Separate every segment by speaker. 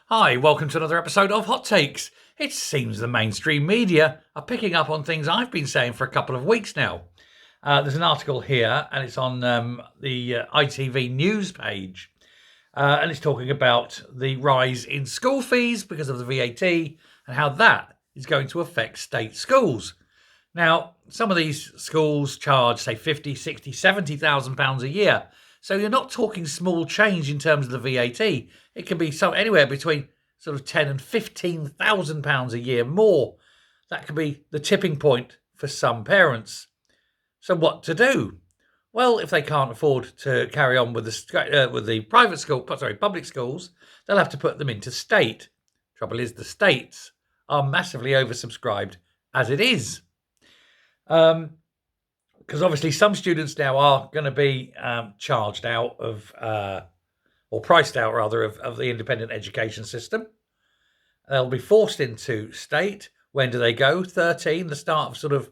Speaker 1: Hi, welcome to another episode of Hot Takes. It seems the mainstream media are picking up on things I've been saying for a couple of weeks now. There's an article here, and it's on the ITV news page, and it's talking about the rise in school fees because of the VAT and how that is going to affect state schools. Now, some of these schools charge, say, 50, 60, 70,000 pounds a year. So you're not talking small change in terms of the VAT. It can be anywhere between sort of 10 and 15,000 pounds a year more. That could be the tipping point for some parents. So what to do? Well, if they can't afford to carry on with the public schools, they'll have to put them into state. Trouble is, the states are massively oversubscribed as it is. Because obviously some students now are going to be charged out of, or priced out rather, of the independent education system. They'll be forced into state. When do they go? 13, the start of sort of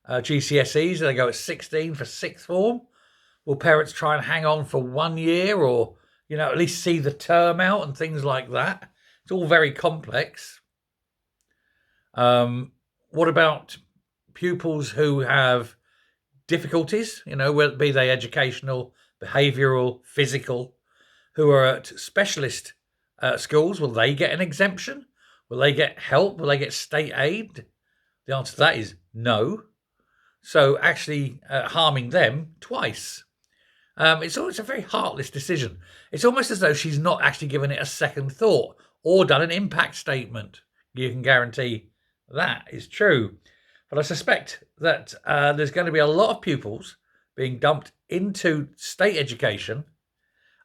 Speaker 1: GCSEs. Do they go at 16 for sixth form? Will parents try and hang on for 1 year or, at least see the term out and things like that? It's all very complex. What about pupils who have difficulties, be they educational, behavioural, physical, who are at specialist schools? Will they get an exemption? Will they get help? Will they get state aid? The answer to that is no. So actually harming them twice. It's always a very heartless decision. It's almost as though she's not actually given it a second thought or done an impact statement. You can guarantee that is true. But I suspect that there's going to be a lot of pupils being dumped into state education,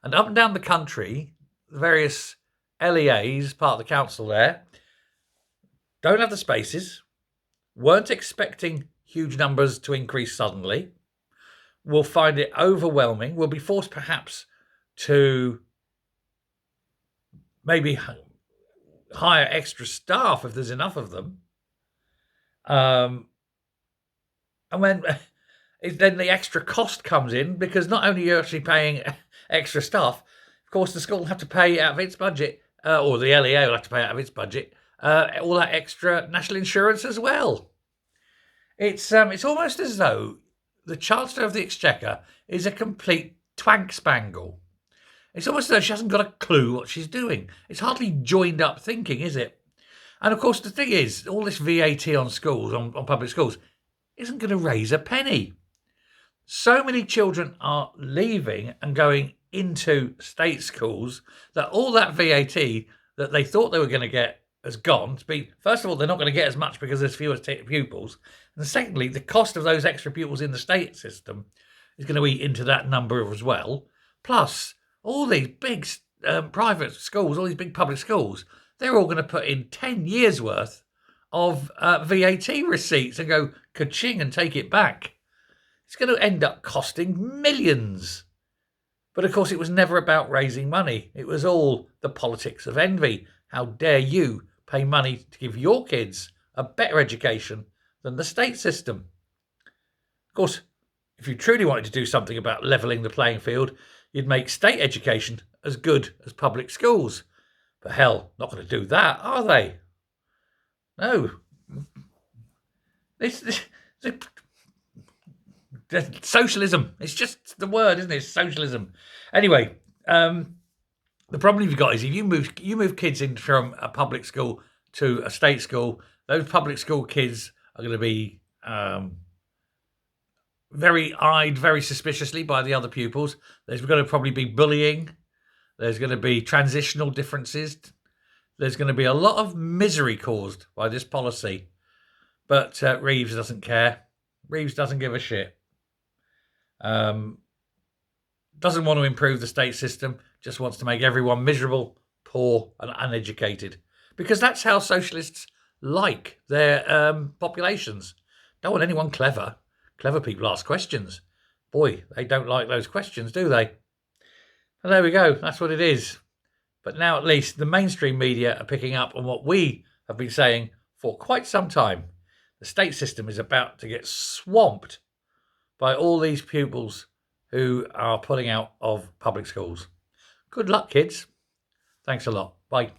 Speaker 1: and up and down the country, the various LEAs, part of the council there, don't have the spaces, weren't expecting huge numbers to increase suddenly, will find it overwhelming, will be forced perhaps to maybe hire extra staff if there's enough of them. And when then the extra cost comes in, because not only are you actually paying extra staff, of course the school will have to pay out of its budget, or the LEA will have to pay out of its budget, all that extra national insurance as well. It's almost as though the Chancellor of the Exchequer is a complete twank spangle. It's almost as though she hasn't got a clue what she's doing. It's hardly joined up thinking, is it? And of course, the thing is, all this VAT on schools, on public schools, isn't going to raise a penny. So many children are leaving and going into state schools that all that VAT that they thought they were going to get has gone. First of all, they're not going to get as much because there's fewer pupils. And secondly, the cost of those extra pupils in the state system is going to eat into that number as well. Plus, all these big private schools, all these big public schools, they're all going to put in 10 years' worth of VAT receipts and go ka-ching and take it back. It's going to end up costing millions. But of course, it was never about raising money. It was all the politics of envy. How dare you pay money to give your kids a better education than the state system? Of course, if you truly wanted to do something about levelling the playing field, you'd make state education as good as public schools. But hell, not going to do that, are they? No. It's socialism. It's just the word, isn't it? It's socialism. Anyway, the problem you've got is if you move kids in from a public school to a state school, those public school kids are going to be eyed very suspiciously by the other pupils. There's going to probably be bullying. There's going to be transitional differences. There's going to be a lot of misery caused by this policy. But Reeves doesn't care. Reeves doesn't give a shit. Doesn't want to improve the state system. Just wants to make everyone miserable, poor and uneducated. Because that's how socialists like their populations. Don't want anyone clever. Clever people ask questions. Boy, they don't like those questions, do they? And there we go. That's what it is. But now at least the mainstream media are picking up on what we have been saying for quite some time. The state system is about to get swamped by all these pupils who are pulling out of public schools. Good luck, kids. Thanks a lot. Bye.